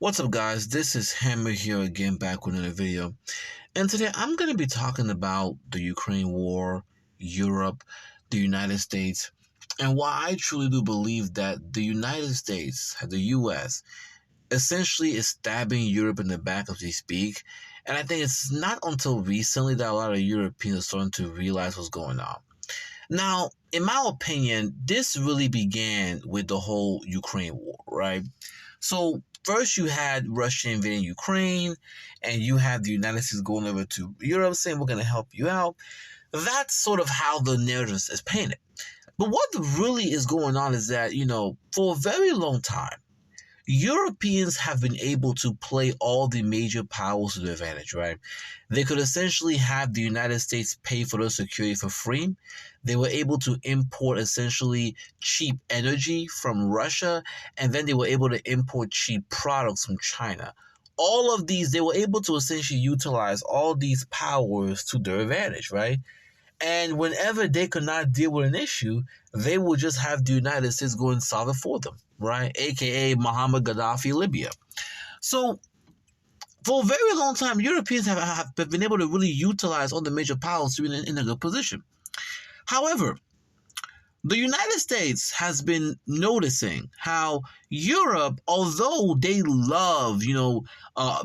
What's up, guys? This is Hammer here again, back with another video. And today I'm going to be talking about the Ukraine war, Europe, the United States, and why I truly do believe that the United States, the U.S., essentially is stabbing Europe in the back as we speak. And I think it's not until recently that a lot of Europeans are starting to realize what's going on. Now, in my opinion, this really began with the whole Ukraine war, right? So first you had Russia invading Ukraine, and you had the United States going over to Europe saying, we're going to help you out. That's sort of how the narrative is painted. But what really is going on is that, for a very long time, Europeans have been able to play all the major powers to their advantage, right? They could essentially have the United States pay for their security for free. They were able to import essentially cheap energy from Russia, and then they were able to import cheap products from China. All of these, they were able to essentially utilize all these powers to their advantage, right? And whenever they could not deal with an issue, they would just have the United States go and solve it for them, right? AKA Muhammad Gaddafi, Libya. So for a very long time, Europeans have been able to really utilize all the major powers to be in a good position. However, the United States has been noticing how Europe, although they love, I'm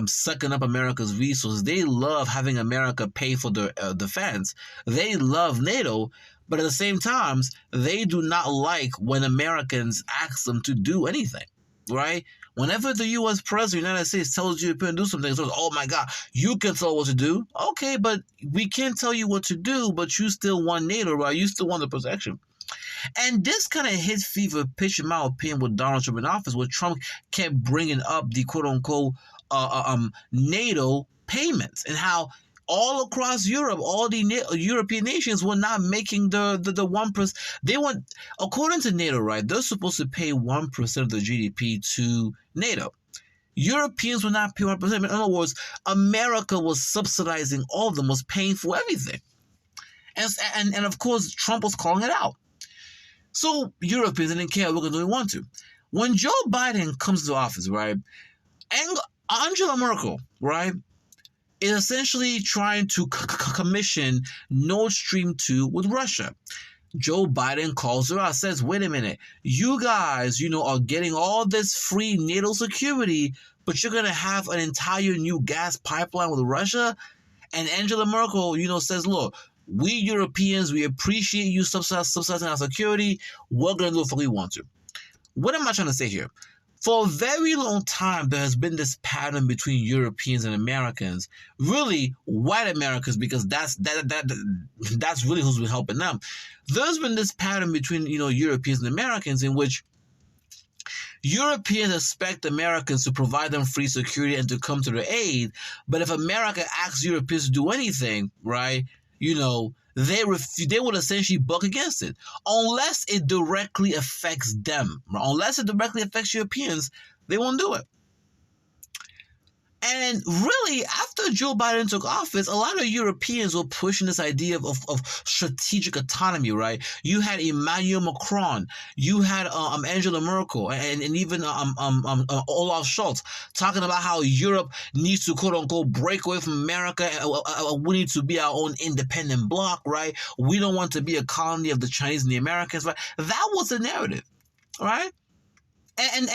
sucking up America's resources. They love having America pay for their defense. They love NATO, but at the same time, they do not like when Americans ask them to do anything, right? Whenever the U.S. president of the United States tells you to do something, it says, oh my God, you can tell what to do. Okay, but we can't tell you what to do, but you still want NATO, right? You still want the protection. And this kind of hit fever pitch, in my opinion, with Donald Trump in office, where Trump kept bringing up the quote-unquote NATO payments and how all across Europe, all the European nations were not making the 1%. They want, according to NATO, right, they're supposed to pay 1% of the GDP to NATO. Europeans were not paying 1%. In other words, America was subsidizing all of them, was paying for everything. And of course, Trump was calling it out. So Europeans didn't care what they want to. When Joe Biden comes to office, right, Angela Merkel, right, is essentially trying to commission Nord Stream 2 with Russia. Joe Biden calls her out, says, wait a minute, you guys, are getting all this free NATO security, but you're going to have an entire new gas pipeline with Russia? And Angela Merkel, says, look, we Europeans, we appreciate you subsidizing our security. We're going to do it if we want to. What am I trying to say here? For a very long time, there has been this pattern between Europeans and Americans, really white Americans, because that's really who's been helping them. There's been this pattern between, Europeans and Americans in which Europeans expect Americans to provide them free security and to come to their aid. But if America asks Europeans to do anything, right, they would essentially buck against it unless it directly affects them. Unless it directly affects Europeans, they won't do it. And really, after Joe Biden took office, a lot of Europeans were pushing this idea of strategic autonomy, right? You had Emmanuel Macron, you had Angela Merkel, and even Olaf Scholz talking about how Europe needs to, quote unquote, break away from America. We need to be our own independent bloc, right? We don't want to be a colony of the Chinese and the Americans, right? That was the narrative, right? And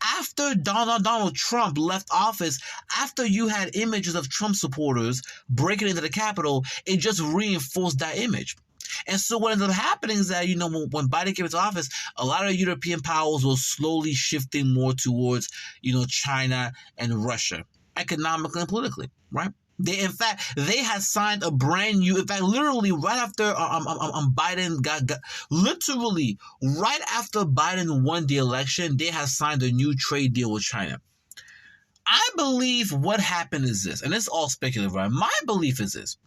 after Donald Trump left office, after you had images of Trump supporters breaking into the Capitol, it just reinforced that image. And so what ended up happening is that, when Biden came into office, a lot of European powers were slowly shifting more towards, China and Russia, economically and politically, right? They had signed a brand new, in fact, literally right after Biden literally right after Biden won the election, they had signed a new trade deal with China. I believe what happened is this, and it's all speculative, right? My belief is this.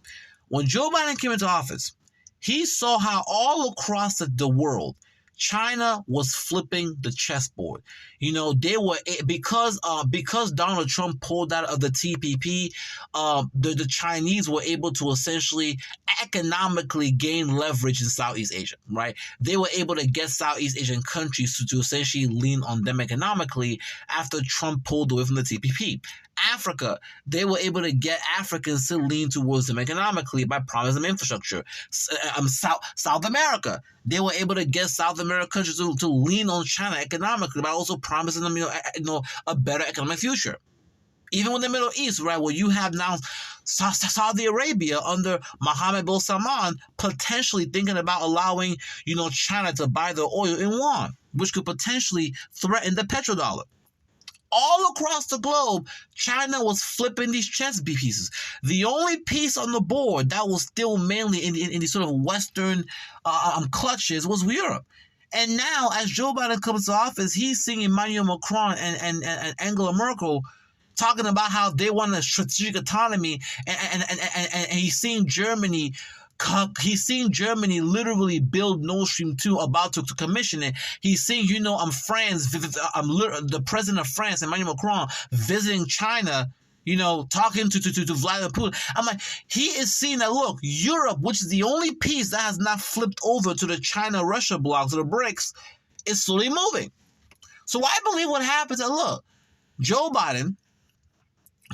When Joe Biden came into office, he saw how all across the world, China was flipping the chessboard. They were because Donald Trump pulled out of the TPP. The Chinese were able to essentially economically gain leverage in Southeast Asia, right? They were able to get Southeast Asian countries to essentially lean on them economically after Trump pulled away from the TPP. Africa, they were able to get Africans to lean towards them economically by promising them infrastructure. South America, they were able to get South American countries to lean on China economically by also promising them, a better economic future. Even with the Middle East, right, where you have now Saudi Arabia under Mohammed bin Salman potentially thinking about allowing, China to buy their oil in yuan, which could potentially threaten the petrodollar. All across the globe, China was flipping these chess pieces. The only piece on the board that was still mainly in the sort of Western clutches was Europe. And now, as Joe Biden comes to office, he's seeing Emmanuel Macron and Angela Merkel talking about how they want a strategic autonomy, and he's seeing Germany. He's seeing Germany literally build Nord Stream 2, about to commission it. He's seeing, France, the president of France, Emmanuel Macron, visiting China, talking to Vladimir Putin. I'm like, he is seeing that, look, Europe, which is the only piece that has not flipped over to the China-Russia bloc, to the BRICS, is slowly moving. So I believe what happens is, look, Joe Biden,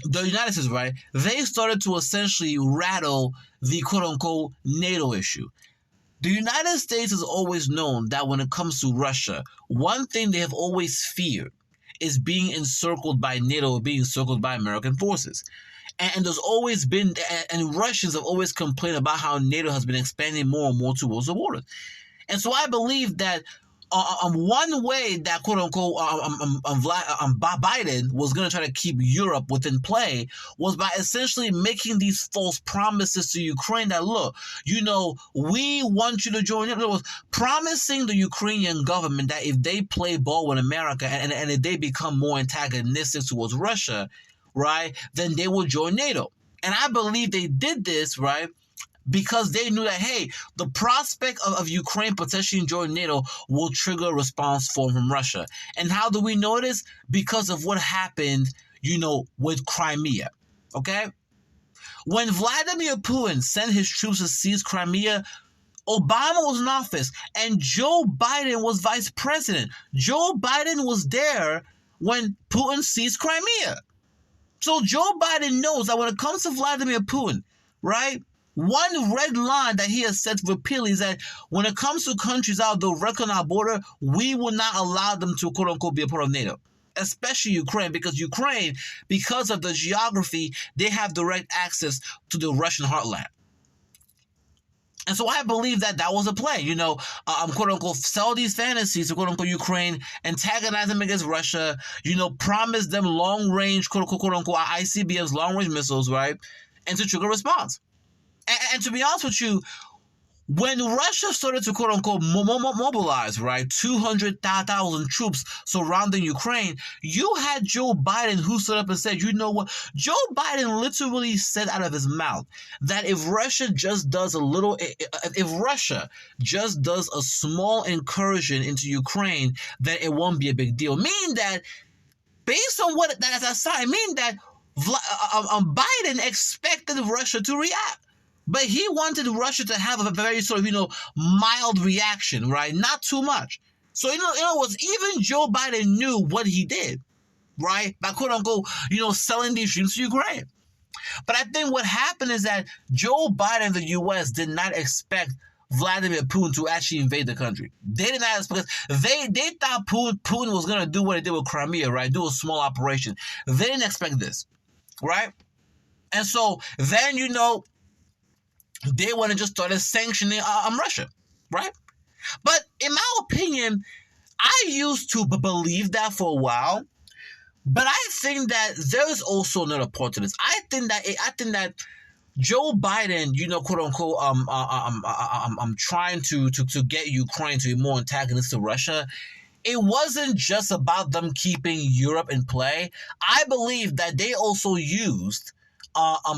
the United States, right, they started to essentially rattle the quote-unquote NATO issue. The United States has always known that when it comes to Russia, one thing they have always feared is being encircled by NATO or being encircled by American forces. And there's always been, and Russians have always complained about how NATO has been expanding more and more towards the border. And so I believe that one way that quote-unquote Biden was going to try to keep Europe within play was by essentially making these false promises to Ukraine that, look, we want you to join. It was promising the Ukrainian government that if they play ball with America and if they become more antagonistic towards Russia, right, then they will join NATO. And I believe they did this, right, because they knew that, hey, the prospect of Ukraine potentially joining NATO will trigger a response from Russia. And how do we know this? Because of what happened, with Crimea, okay? When Vladimir Putin sent his troops to seize Crimea, Obama was in office and Joe Biden was vice president. Joe Biden was there when Putin seized Crimea. So Joe Biden knows that when it comes to Vladimir Putin, right, one red line that he has set repeatedly is that when it comes to countries out direct on our border, we will not allow them to, quote-unquote, be a part of NATO, especially Ukraine, because of the geography, they have direct access to the Russian heartland. And so I believe that was a play, quote-unquote, sell these fantasies to, quote-unquote, Ukraine, antagonize them against Russia, promise them long-range, quote-unquote, ICBMs, long-range missiles, right, and to trigger a response. And to be honest with you, when Russia started to, quote-unquote, mobilize, right, 200,000 troops surrounding Ukraine, you had Joe Biden who stood up and said, you know what? Joe Biden literally said out of his mouth that if Russia just does a small incursion into Ukraine, then it won't be a big deal. Meaning that, based on what that is a sign, meaning that Biden expected Russia to react. But he wanted Russia to have a very sort of, mild reaction, right? Not too much. So, even Joe Biden knew what he did, right? By quote-unquote, selling these dreams to Ukraine. But I think what happened is that Joe Biden, the U.S., did not expect Vladimir Putin to actually invade the country. They did not expect, they thought Putin was going to do what he did with Crimea, right? Do a small operation. They didn't expect this, right? And so then, they want to just start sanctioning Russia, right? But in my opinion, I used to believe that for a while, but I think that there is also another part to this. I think that Joe Biden, quote unquote, trying to get Ukraine to be more antagonistic to Russia. It wasn't just about them keeping Europe in play. I believe that they also used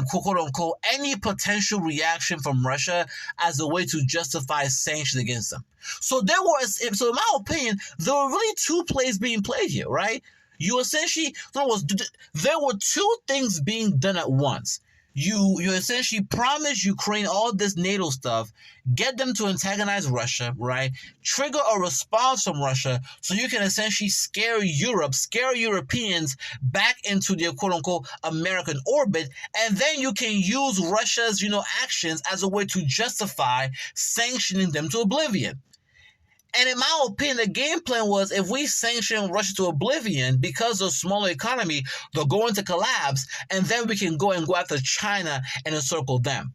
quote unquote, any potential reaction from Russia as a way to justify sanctions against them. So so in my opinion, there were really two plays being played here, right? You essentially, there were two things being done at once. You essentially promise Ukraine all this NATO stuff, get them to antagonize Russia, right? Trigger a response from Russia so you can essentially scare Europe, scare Europeans back into their quote-unquote American orbit, and then you can use Russia's, actions as a way to justify sanctioning them to oblivion. And in my opinion, the game plan was if we sanction Russia to oblivion because of a smaller economy, they're going to collapse, and then we can go after China and encircle them.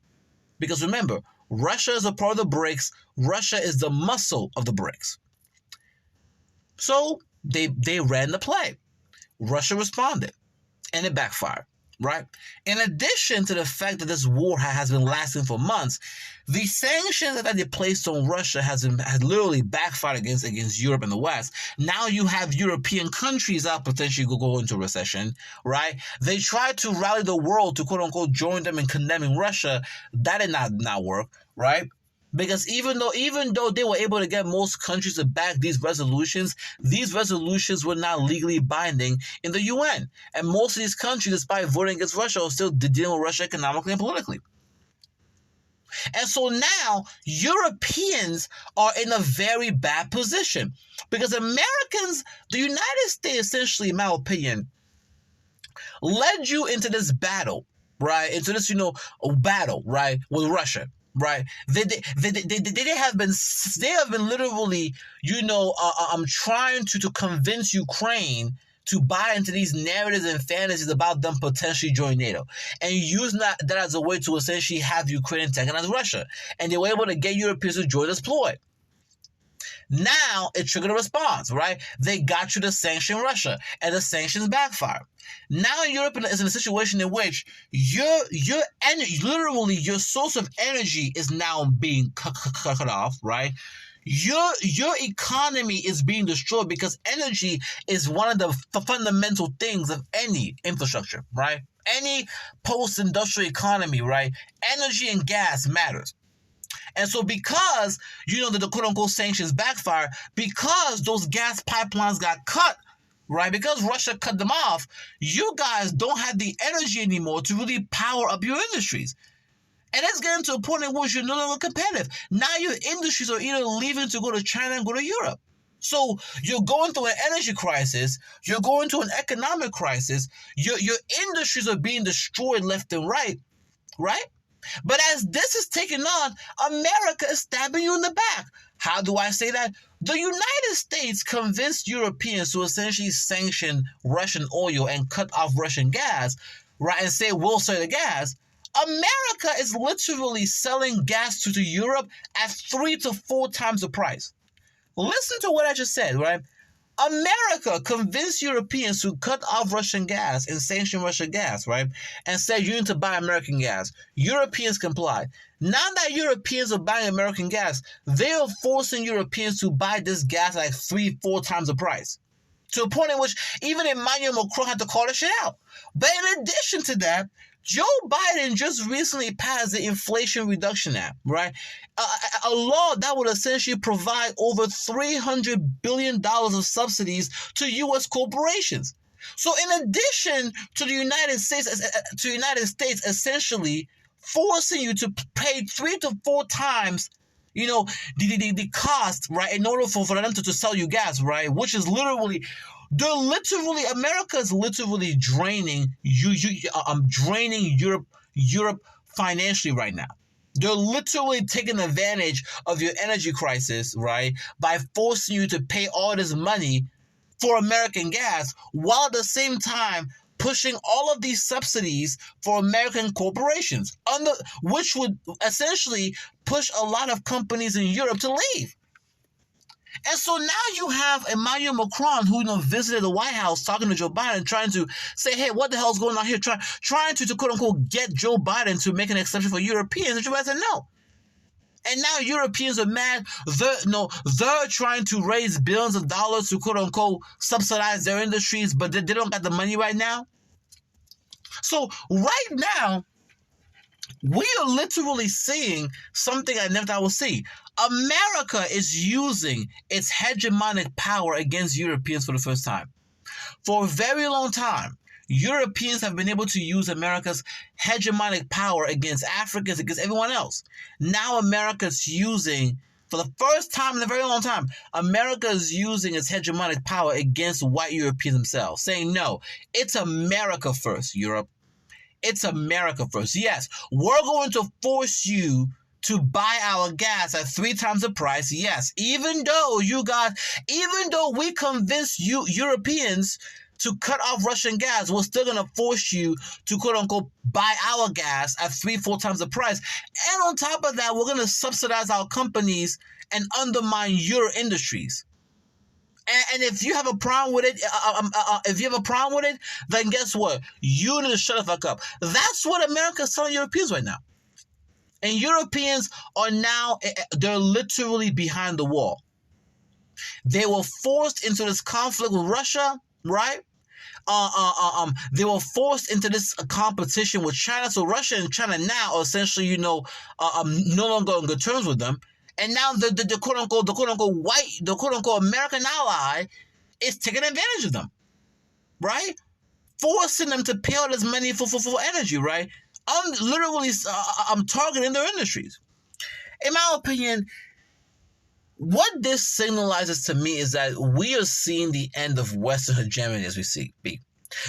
Because remember, Russia is a part of the BRICS. Russia is the muscle of the BRICS. So they ran the play. Russia responded, and it backfired. Right? In addition to the fact that this war has been lasting for months, the sanctions that they placed on Russia has literally backfired against Europe and the West. Now you have European countries that potentially go into recession, right? They tried to rally the world to quote unquote join them in condemning Russia. That did not work, right? Because even though they were able to get most countries to back these resolutions were not legally binding in the UN. And most of these countries, despite voting against Russia, are still dealing with Russia economically and politically. And so now Europeans are in a very bad position because Americans, the United States, essentially, in my opinion, led you into this battle, right? Into this, battle, right, with Russia. Right, they have been literally, trying to convince Ukraine to buy into these narratives and fantasies about them potentially joining NATO, and using that as a way to essentially have Ukraine antagonize Russia, and they were able to get Europeans to join this ploy. Now it triggered a response, right? They got you to sanction Russia, and the sanctions backfire. Now Europe is in a situation in which your source of energy is now being cut off, right? Your economy is being destroyed because energy is one of the fundamental things of any infrastructure, right? Any post-industrial economy, right? Energy and gas matters. And so because, the quote-unquote sanctions backfire, because those gas pipelines got cut, right, because Russia cut them off, you guys don't have the energy anymore to really power up your industries. And it's getting to a point in which you're no longer competitive. Now your industries are either leaving to go to China and go to Europe. So you're going through an energy crisis, you're going through an economic crisis, your industries are being destroyed left and right, right? But as this is taking on, America is stabbing you in the back. How do I say that? The United States convinced Europeans to essentially sanction Russian oil and cut off Russian gas, right, and say we'll sell the gas. America is literally selling gas to Europe at 3 to 4 times the price. Listen to what I just said, right? America convinced Europeans to cut off Russian gas and sanction Russian gas, right? And said you need to buy American gas. Europeans complied. Now that Europeans are buying American gas, they are forcing Europeans to buy this gas like 3-4 times the price. To a point in which even Emmanuel Macron had to call this shit out. But in addition to that, Joe Biden just recently passed the Inflation Reduction Act, right? A law that would essentially provide over $300 billion of subsidies to U.S. corporations. So in addition to the United States essentially forcing you to pay 3 to 4 times, the cost, right, in order for them to sell you gas, right, which is America is literally draining draining Europe financially right now. They're literally taking advantage of your energy crisis, right, by forcing you to pay all this money for American gas, while at the same time pushing all of these subsidies for American corporations, which would essentially push a lot of companies in Europe to leave. And so now you have Emmanuel Macron, who visited the White House talking to Joe Biden, trying to say, hey, what the hell's going on here? Trying to quote unquote get Joe Biden to make an exception for Europeans. And Joe Biden said no. And now Europeans are mad. They're trying to raise billions of dollars to quote unquote subsidize their industries, but they don't got the money right now. So right now, We are literally seeing something I never thought I would see. America is using its hegemonic power against Europeans for the first time. For a very long time, Europeans have been able to use America's hegemonic power against Africans, against everyone else. Now America's using, for the first time in a very long time, America is using its hegemonic power against white Europeans themselves, saying, no, it's America first, Europe. It's America first. Yes, we're going to force you to buy our gas at 3 times the price. Yes, even though we convinced you Europeans to cut off Russian gas, we're still going to force you to quote unquote buy our gas at 3-4 times the price. And on top of that, we're going to subsidize our companies and undermine your industries. And if you have a problem with it, then guess what? You need to shut the fuck up. That's what America's telling Europeans right now. And Europeans are now, they're literally behind the wall. They were forced into this conflict with Russia, right? They were forced into this competition with China. So Russia and China now are essentially, no longer on good terms with them. And now the quote unquote American ally is taking advantage of them, right? Forcing them to pay out this money for energy, right? I'm targeting their industries. In my opinion, what this signalizes to me is that we are seeing the end of Western hegemony as we speak.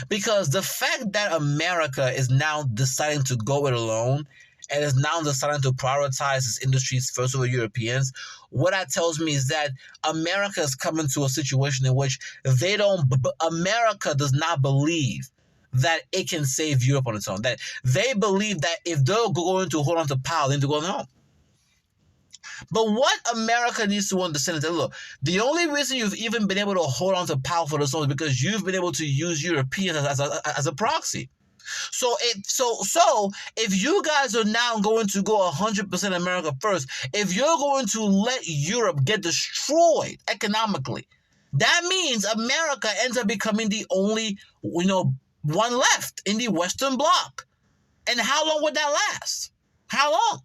Because the fact that America is now deciding to go it alone and is now deciding to prioritize its industries first over Europeans, what that tells me is that America is coming to a situation in which America does not believe that it can save Europe on its own. That they believe that if they're going to hold on to power, they need to go home. But what America needs to understand is that, look, the only reason you've even been able to hold on to power for this long is because you've been able to use Europeans as a proxy. So if you guys are now going to go 100% America first, if you're going to let Europe get destroyed economically, that means America ends up becoming the only, one left in the Western bloc. And how long would that last? How long?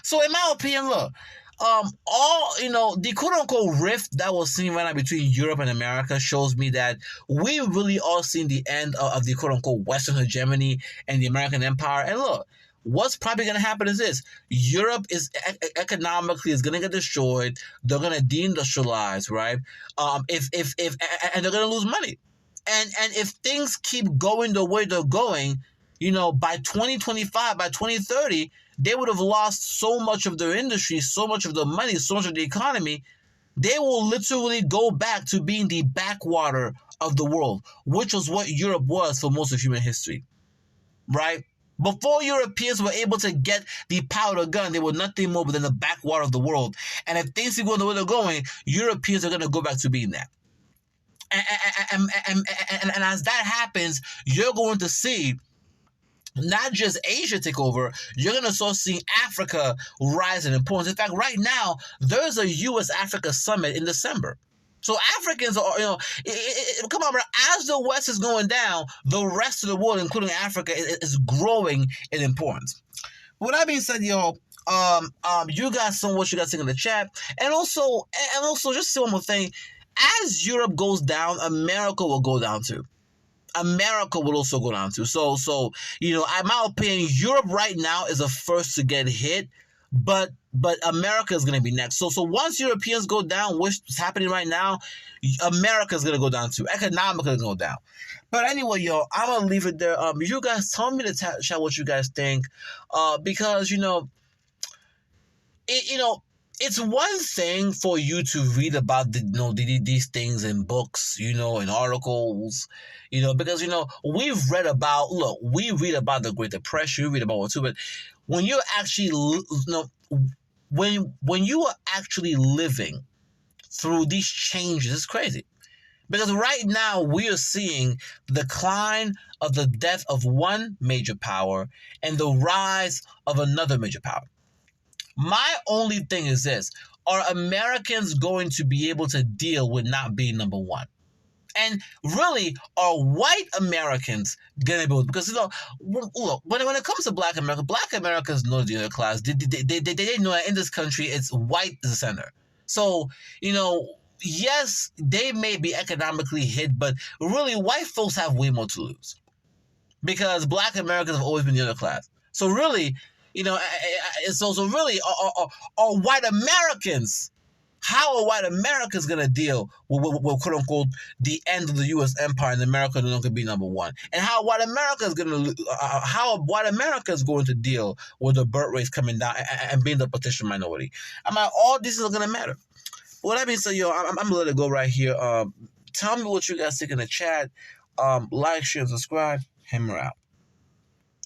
So in my opinion, look, the quote-unquote rift that we're seeing right now between Europe and America shows me that we really are seeing the end of the quote-unquote Western hegemony and the American empire. And look, what's probably going to happen is this. Europe is economically is going to get destroyed. They're going to deindustrialize, right? And they're going to lose money. And if things keep going the way they're going, by 2025, by 2030, they would have lost so much of their industry, so much of their money, so much of the economy. They will literally go back to being the backwater of the world, which was what Europe was for most of human history, right? Before Europeans were able to get the powder gun, they were nothing more than the backwater of the world. And if things keep going the way they're going, Europeans are going to go back to being that. And as that happens, you're going to see not just Asia take over, you're going to start seeing Africa rise in importance. In fact, right now, there's a U.S. Africa summit in December. So Africans are, come on, bro. As the West is going down, the rest of the world, including Africa, is growing in importance. With that being said, you guys know what you guys think in the chat. And also, just say one more thing. As Europe goes down, America will go down too. America will also go down too. So in my opinion, Europe right now is the first to get hit, but America is going to be next. So once Europeans go down, which is happening right now, America is going to go down too. Economically is going to go down. But anyway, I'm going to leave it there. You guys tell me in the chat what you guys think, because it's one thing for you to read about these things in books, in articles, because we read about the Great Depression, we read about what too, but when you're actually when you are actually living through these changes, it's crazy. Because right now we are seeing the decline of the death of one major power and the rise of another major power. My only thing is this: are Americans going to be able to deal with not being number one? And really, are white Americans gonna be, because look, when it comes to Black Americans know the other class. They know that in this country it's white is the center. So yes, they may be economically hit, but really, white folks have way more to lose because Black Americans have always been the other class. So really, so really, are white Americans? How are white Americans going to deal with quote unquote the end of the U.S. empire and America no longer be number one? And how white America is going to how white America is going to deal with the birth rates coming down and being the potential minority? All this is going to matter. Well, that means so, I'm gonna let it go right here. Tell me what you guys think in the chat. Like, share, subscribe. Hammer out.